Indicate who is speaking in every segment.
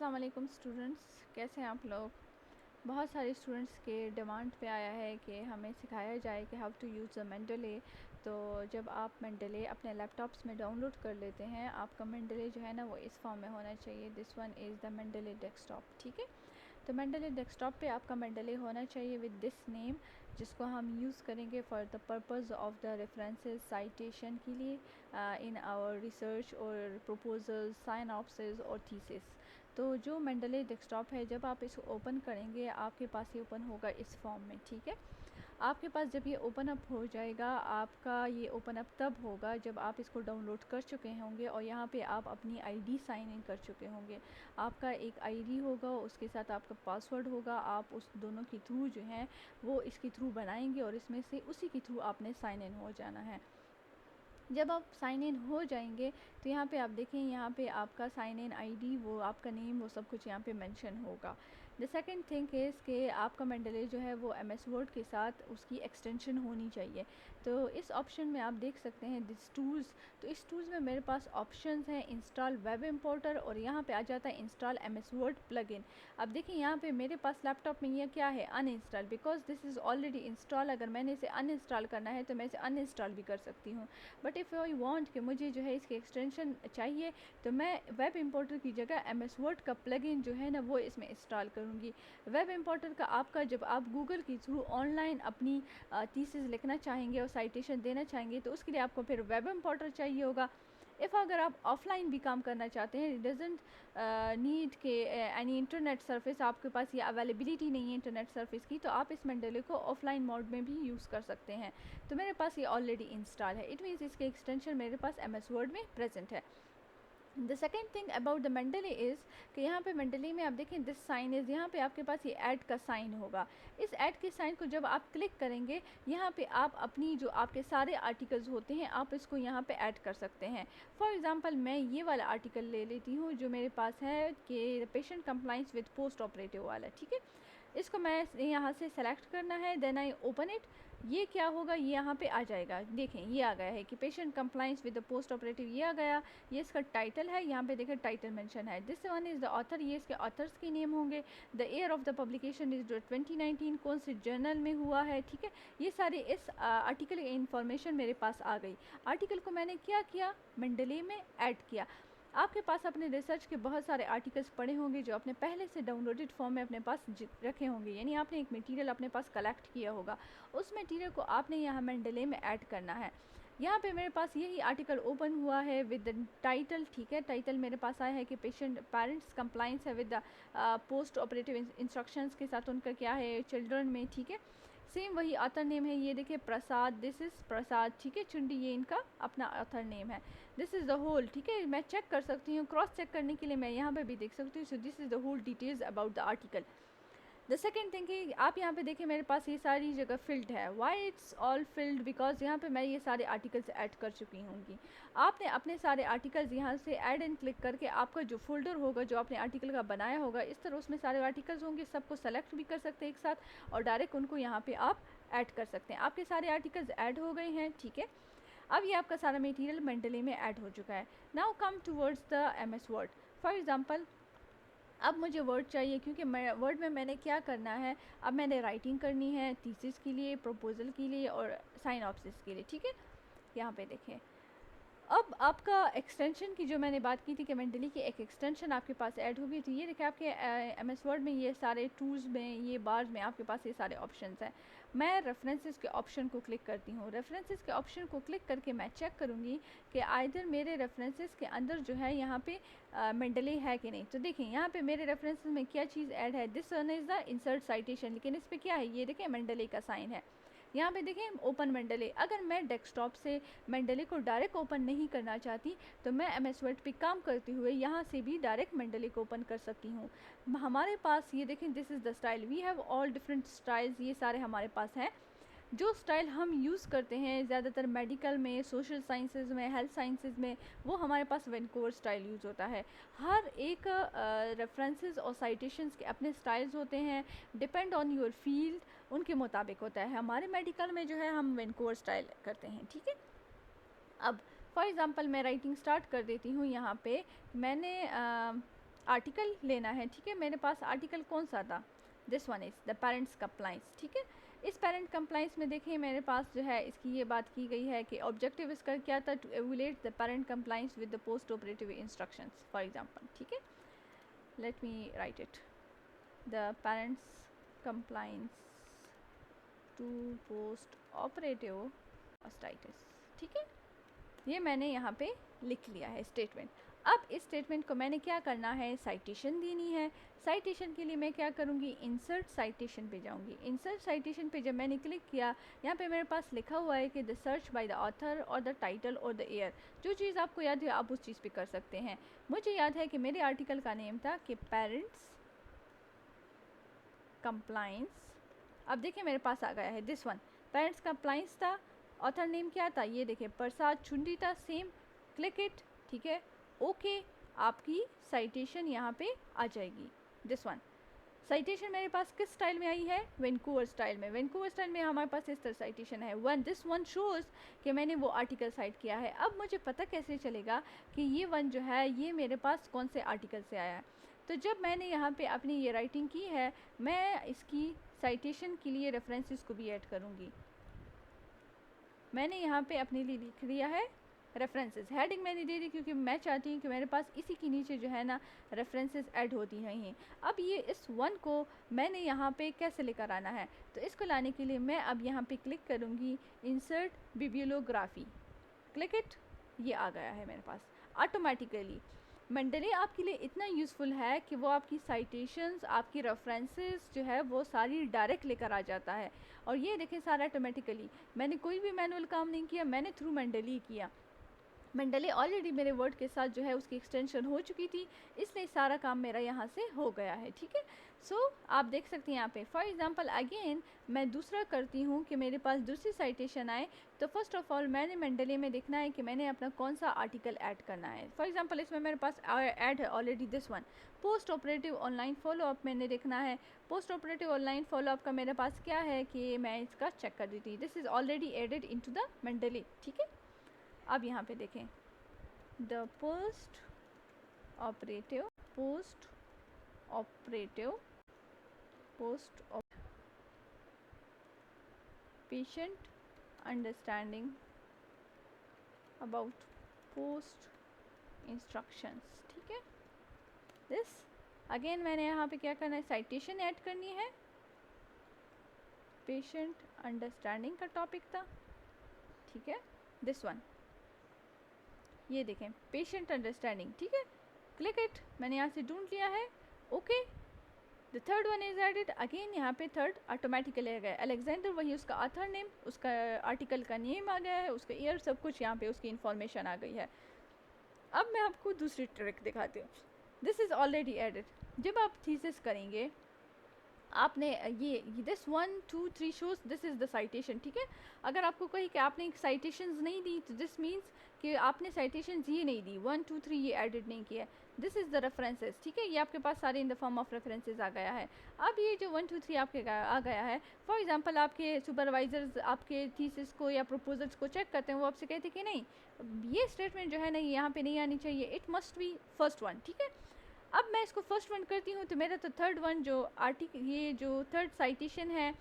Speaker 1: अस्सलाम वालेकुम स्टूडेंट्स, कैसे हैं आप लोग। बहुत सारे स्टूडेंट्स के डिमांड पे आया है कि हमें सिखाया जाए कि how to use a Mendel. तो जब आप मेंडले अपने लैपटॉप्स में डाउनलोड कर लेते हैं, आपका मेंडले जो है ना वो इस फॉर्म में होना चाहिए। This one is the Mendeley desktop, ठीक है। तो मेंडले डेस्कटॉप पे आपका मेंडले होना चाहिए विद दिस नेम, जिसको हम यूज़ करेंगे for the purpose of the references citation के लिए इन आवर रिसर्च और प्रपोजल्स, साइन ऑप्सेस और थीसिस। तो जो मेंडले डेस्कटॉप है, जब आप इसको ओपन करेंगे आपके पास ये ओपन होगा इस फॉर्म में, ठीक है। आपके पास जब ये ओपन अप हो जाएगा, आपका ये ओपन अप तब होगा जब आप इसको डाउनलोड कर चुके होंगे और यहाँ पे आप अपनी आईडी साइन इन कर चुके होंगे। आपका एक आईडी होगा, उसके साथ आपका पासवर्ड होगा, आप उस दोनों के थ्रू जो है वो इसके थ्रू बनाएंगे और इसमें से उसी के थ्रू आपने साइन इन हो जाना है। जब आप साइन इन हो जाएंगे तो यहाँ पे आप देखें, यहाँ पे आपका साइन इन आईडी, वो आपका नेम, वो सब कुछ यहाँ पे मेंशन होगा। द सेकंड थिंग इज़ कि आपका मेंडले जो है वो एमएस वर्ड के साथ उसकी एक्सटेंशन होनी चाहिए। तो इस ऑप्शन में आप देख सकते हैं दिस टूल्स। तो इस टूल्स में मेरे पास ऑप्शंस हैं इंस्टॉल वेब इंपोर्टर और यहाँ पे आ जाता है इंस्टॉल एमएस वर्ड प्लगइन। अब देखिए यहाँ पे मेरे पास लैपटॉप में ये क्या है, uninstall, because this is already install. अगर मैंने इसे अनइंस्टॉल करना है तो मैं इसे अनइंस्टॉल भी कर सकती हूँ। बट इफ़ आई वांट कि मुझे जो है इसकी एक्सटेंशन चाहिए, तो मैं वेब इंपोर्टर की जगह एमएस वर्ड का प्लगइन जो है ना वो इसमें इंस्टॉल करूँगी। वेब इंपोर्टर का आपका, जब आप गूगल के थ्रू ऑनलाइन अपनी थीसिस लिखना चाहेंगे और साइटेशन देना चाहेंगे तो उसके लिए आपको फिर वेब इंपोर्टर चाहिए होगा। अगर आप ऑफलाइन भी काम करना चाहते हैं, डजेंट नीड के एनी इंटरनेट सर्विस, आपके पास ये अवेलेबिलिटी नहीं है इंटरनेट सर्विस की, तो आप इस मेंडले को ऑफलाइन मोड में भी यूज़ कर सकते हैं। तो मेरे पास ये ऑलरेडी इंस्टॉल है, इट मीन्स इसके एक्सटेंशन मेरे पास एमएस वर्ड में प्रेजेंट है। The second thing about the Mendeley is कि यहाँ पे मेंडले में आप देखें दिस साइन इज़, यहाँ पे आपके पास ये ऐड का साइन होगा। इस ऐड के साइन को जब आप क्लिक करेंगे, यहाँ पे आप अपनी जो आपके सारे आर्टिकल्स होते हैं आप इसको यहाँ पे ऐड कर सकते हैं। फॉर एग्जांपल मैं ये वाला आर्टिकल ले लेती हूँ जो मेरे पास है कि patient compliance with post operative वाला, ठीक है। इसको मैं यहाँ से सेलेक्ट करना है, देन आई ओपन इट। ये क्या होगा, ये यहाँ पे आ जाएगा। देखें ये आ गया है कि patient compliance with the post operative, ये आ गया। ये इसका टाइटल है, यहाँ पे देखें टाइटल मेंशन है। This one is the author, ये इसके ऑथर्स के नेम होंगे। The year of the publication is 2019, कौन से जर्नल में हुआ है, ठीक है। ये सारे इस आर्टिकल की इंफॉर्मेशन मेरे पास आ गई। आर्टिकल को मैंने क्या किया, मेंडले में ऐड किया। आपके पास अपने रिसर्च के बहुत सारे आर्टिकल्स पड़े होंगे जो आपने पहले से डाउनलोडेड फॉर्म में अपने पास रखे होंगे, यानी आपने एक मटेरियल अपने पास कलेक्ट किया होगा। उस मटेरियल को आपने यहाँ मेंडले में ऐड करना है। यहाँ पे मेरे पास यही आर्टिकल ओपन हुआ है विद द टाइटल, ठीक है। टाइटल मेरे पास आया है कि पेरेंट्स कंप्लाइंस है with the post operative instructions के साथ उनका क्या है चिल्ड्रन में, ठीक है। सेम वही ऑथर नेम है, ये देखिए प्रसाद, दिस इज़ प्रसाद, ठीक है। चुंडी, ये इनका अपना ऑथर नेम है। दिस इज़ द होल, ठीक है। मैं चेक कर सकती हूँ, क्रॉस चेक करने के लिए मैं यहाँ पे भी देख सकती हूँ। So this is the whole details about the article. The second thing कि आप यहाँ पे देखिए मेरे पास ये सारी जगह फिल्ड है। Why it's all field, because यहाँ पे मैं ये सारे आर्टिकल्स ऐड कर चुकी होंगी। आपने अपने सारे आर्टिकल्स यहाँ से ऐड एंड क्लिक करके आपका जो फोल्डर होगा जो आपने आर्टिकल का बनाया होगा, इस तरह उसमें सारे आर्टिकल्स होंगे, सबको सेलेक्ट भी कर सकते हैं एक साथ और डायरेक्ट उनको यहाँ पे आप ऐड कर सकते हैं। आपके सारे आर्टिकल्स ऐड हो गए हैं, ठीक है। अब ये आपका सारा मटेरियल मेंडले में ऐड हो चुका है। Now come towards the MS word. For example अब मुझे वर्ड चाहिए, क्योंकि मैं वर्ड में मैंने क्या करना है, अब मैंने राइटिंग करनी है थीसिस के लिए, प्रपोजल के लिए और साइन ऑप्सिस के लिए, ठीक है। यहाँ पे देखें, अब आपका एक्सटेंशन की जो मैंने बात की थी कि मेंडली की एक एक्सटेंशन आपके पास ऐड होगी। तो ये देखिए आपके एमएस वर्ड में ये सारे टूल्स में, ये बार्स में आपके पास ये सारे ऑप्शंस हैं। मैं रेफरेंसेस के ऑप्शन को क्लिक करती हूँ। रेफरेंसेस के ऑप्शन को क्लिक करके मैं चेक करूँगी कि आइदर मेरे रेफरेंसेस के अंदर जो है यहाँ पे मेंडली है कि नहीं। तो देखें यहाँ पे मेरे रेफरेंसेस में क्या चीज़ ऐड है, this one is the insert citation, लेकिन इस पर क्या है, ये देखें मेंडली का साइन है। यहाँ पे देखें ओपन मेंडले। अगर मैं डेस्कटॉप से मेंडले को डायरेक्ट ओपन नहीं करना चाहती तो मैं एमएस वर्ड पे काम करते हुए यहाँ से भी डायरेक्ट मेंडले को ओपन कर सकती हूँ। हमारे पास ये देखें, this is the style, we have all different styles, ये सारे हमारे पास हैं। जो स्टाइल हम यूज़ करते हैं ज़्यादातर मेडिकल में, सोशल साइंसेज में, हेल्थ साइंसेज में, वो हमारे पास वैंकूवर स्टाइल यूज़ होता है। हर एक रेफरेंसेस और साइटेशंस के अपने स्टाइल्स होते हैं, डिपेंड ऑन योर फील्ड, उनके मुताबिक होता है। हमारे मेडिकल में जो है हम वैंकूवर स्टाइल करते हैं, ठीक है। अब फॉर एग्ज़ाम्पल मैं राइटिंग स्टार्ट कर देती हूँ। यहाँ पे मैंने आर्टिकल लेना है, ठीक है। मेरे पास आर्टिकल कौन सा था, this one is the parents compliance, ठीक है। इस पेरेंट कंप्लाइंस में देखिए मेरे पास जो है इसकी ये बात की गई है कि ऑब्जेक्टिव इसका क्या था, to evaluate the parent compliance with the post operative instructions for example, ठीक है। Let me write it, the parents compliance to post operative status, ठीक है। ये मैंने यहाँ पे लिख लिया है स्टेटमेंट। अब इस स्टेटमेंट को मैंने क्या करना है, साइटेशन देनी है। साइटेशन के लिए मैं क्या करूँगी, इंसर्ट साइटेशन पे जाऊँगी। इंसर्ट साइटेशन पे जब मैंने क्लिक किया, यहाँ पे मेरे पास लिखा हुआ है कि the search by the author और द टाइटल और द ईयर। जो चीज़ आपको याद है आप उस चीज़ पे कर सकते हैं। मुझे याद है कि मेरे आर्टिकल का नेम था कि पेरेंट्स कंप्लाइंस। अब देखिए मेरे पास आ गया है दिस वन, पेरेंट्स कंप्लाइंस था। ऑथर नेम क्या था, ये देखिए प्रसाद चुंडी था, सेम, क्लिक इट, ठीक है, ओके। आपकी साइटेशन यहाँ पे आ जाएगी, दिस वन। साइटेशन मेरे पास किस स्टाइल में आई है, वैंकूवर स्टाइल में। वैंकूवर स्टाइल में हमारे पास इस तरह साइटेशन है, वन, दिस वन शोज़ कि मैंने वो आर्टिकल साइट किया है। अब मुझे पता कैसे चलेगा कि ये वन जो है ये मेरे पास कौन से आर्टिकल से आया है। तो जब मैंने यहाँ पे अपनी ये राइटिंग की है, मैं इसकी साइटेशन के लिए रेफरेंसेस को भी ऐड करूँगी। मैंने यहाँ पे अपने लिए लिख दिया है रेफरेंसेस, हेडिंग मैंने दे दी क्योंकि मैं चाहती हूँ कि मेरे पास इसी के नीचे जो है ना रेफरेंसेस ऐड होती रहें। अब ये इस वन को मैंने यहाँ पे कैसे लेकर आना है, तो इसको लाने के लिए मैं अब यहाँ पे क्लिक करूँगी इंसर्ट बिब्लियोग्राफी, क्लिक इट, ये आ गया है मेरे पास ऑटोमेटिकली। मेंडले आपके लिए इतना यूज़फुल है कि वो आपकी साइटेशंस, आपकी रेफरेंसेस जो है वो सारी डायरेक्ट लेकर आ जाता है। और ये देखें सारा ऑटोमेटिकली, मैंने कोई भी मैनुअल काम नहीं किया, मैंने थ्रू मेंडले ही किया। मेंडले ऑलरेडी मेरे वर्ड के साथ जो है उसकी एक्सटेंशन हो चुकी थी, इसलिए सारा काम मेरा यहाँ से हो गया है, ठीक है। सो आप देख सकते हैं यहाँ पे फॉर एग्जांपल अगेन मैं दूसरा करती हूँ कि मेरे पास दूसरी साइटेशन आए, तो फर्स्ट ऑफ ऑल मैंने मेंडले में देखना है कि मैंने अपना कौन सा आर्टिकल ऐड करना है। फॉर एग्जांपल इसमें मेरे पास ऐड है already this one, post operative online follow up मैंने देखना है। पोस्ट ऑपरेटिव ऑनलाइन फॉलोअप का मेरे पास क्या है कि मैं इसका चेक कर देती हूँ, this is already added into the Mendeley, ठीक है। अब यहाँ पे देखें the post operative patient understanding about post instructions, ठीक है। दिस अगेन मैंने यहाँ पे क्या करना है, साइटेशन ऐड करनी है। पेशेंट अंडरस्टैंडिंग का टॉपिक था, ठीक है, दिस वन, ये देखें पेशेंट अंडरस्टैंडिंग, ठीक है, क्लिक इट, मैंने यहाँ से ढूंढ लिया है, okay. The third one is added, again यहाँ पे थर्ड ऑटोमेटिकली आ गया, अलेक्जेंडर वही उसका ऑथर नेम, उसका आर्टिकल का नेम आ गया है, उसका ईयर, सब कुछ यहाँ पे उसकी इन्फॉर्मेशन आ गई है। अब मैं आपको दूसरी ट्रिक दिखाती हूँ, दिस इज़ ऑलरेडी एडिड। जब आप थीसिस करेंगे आपने ये this 1 2 3 shows this is the citation, ठीक है। अगर आपको कही कि आपने साइटेशंस नहीं दी तो दिस मीन्स कि आपने साइटेशंस ये नहीं दी, 1 2 3 ये एडिट नहीं किया। दिस इज़ द रेफरेंसेस, ठीक है, ये आपके पास सारे in the form of references आ गया है। अब ये जो 1 2 3 आपके आ गया है, फॉर एग्जांपल आपके सुपरवाइजर्स आपके थीसिस को या प्रपोजल्स को चेक करते हैं, वो आपसे कहते हैं कि नहीं ये स्टेटमेंट जो है ना यहाँ पे नहीं आनी चाहिए, it must be first one, ठीक है। अब मैं इसको फर्स्ट वन करती हूँ तो मेरा तो थर्ड वन जो आर्टिकल, ये जो थर्ड साइटेशन है,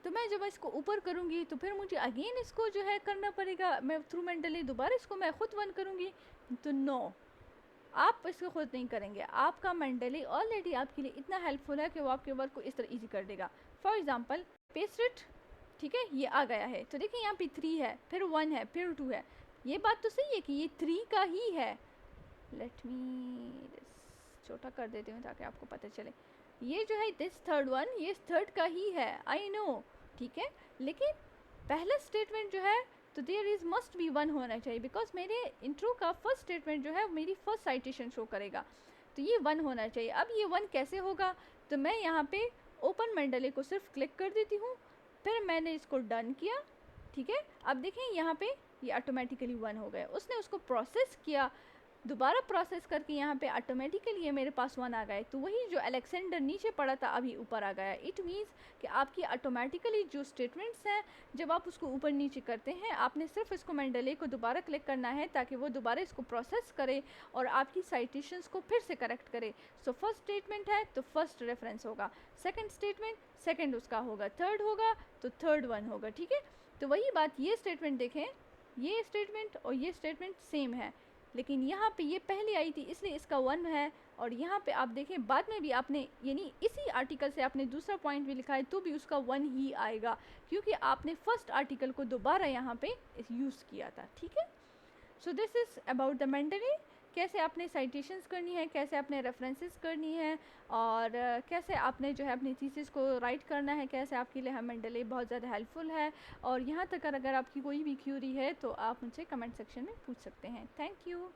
Speaker 1: तो मैं जब इसको ऊपर करूँगी तो फिर मुझे अगेन इसको जो है करना पड़ेगा, मैं थ्रू मेंटली दोबारा इसको मैं खुद वन करूँगी, तो नो, आप इसको खुद नहीं करेंगे। आपका मेंटली ऑलरेडी आपके लिए इतना हेल्पफुल है कि वो आपके वर्क को इस तरह ईजी कर देगा। फॉर एग्जाम्पल पेस्ट इट, ठीक है, ये आ गया है, तो देखिए यहाँ पे 3 है, फिर 1 है, फिर 2 है, ये बात तो सही है कि ये 3 का ही है। लेट मी छोटा कर देती हूँ ताकि आपको पता चले, ये जो है दिस थर्ड वन ये थर्ड का ही है, आई नो, ठीक है, लेकिन पहला स्टेटमेंट जो है तो देयर इज़ मस्ट बी 1 होना चाहिए, बिकॉज मेरे इंट्रो का फर्स्ट स्टेटमेंट जो है मेरी फर्स्ट साइटेशन शो करेगा, तो ये 1 होना चाहिए। अब ये 1 कैसे होगा, तो मैं यहाँ पे ओपन मेंडले को सिर्फ क्लिक कर देती हूँ, फिर मैंने इसको डन किया, ठीक है। अब देखें यहाँ पे ये ऑटोमेटिकली 1 हो गया, उसने उसको प्रोसेस किया, दोबारा प्रोसेस करके यहाँ पे ऑटोमेटिकली ये मेरे पास 1 आ गए, तो वही जो अलेक्जेंडर नीचे पड़ा था अभी ऊपर आ गया। इट मीन्स कि आपकी ऑटोमेटिकली जो स्टेटमेंट्स हैं जब आप उसको ऊपर नीचे करते हैं, आपने सिर्फ इसको मेंडले को दोबारा क्लिक करना है ताकि वो दोबारा इसको प्रोसेस करे और आपकी साइटेशंस को फिर से करेक्ट करे। सो फर्स्ट स्टेटमेंट है तो फर्स्ट रेफरेंस होगा, सेकंड स्टेटमेंट सेकंड उसका होगा, थर्ड होगा तो थर्ड वन होगा, ठीक है। तो वही बात, ये स्टेटमेंट देखें, ये स्टेटमेंट और ये स्टेटमेंट सेम है, लेकिन यहाँ पे ये पहले आई थी इसलिए इसका 1 है, और यहाँ पे आप देखें बाद में भी आपने यानी इसी आर्टिकल से आपने दूसरा पॉइंट भी लिखा है तो भी उसका 1 ही आएगा, क्योंकि आपने फर्स्ट आर्टिकल को दोबारा यहाँ पे यूज़ किया था, ठीक है। So this is about the Mendeley, कैसे आपने साइटेशंस करनी है, कैसे आपने रेफरेंसेस करनी है, और कैसे आपने जो है अपनी थीसिस को राइट करना है, कैसे आपके लिए मेंडले बहुत ज़्यादा हेल्पफुल है। और यहाँ तक अगर आपकी कोई भी क्यूरी है तो आप मुझसे कमेंट सेक्शन में पूछ सकते हैं। Thank you.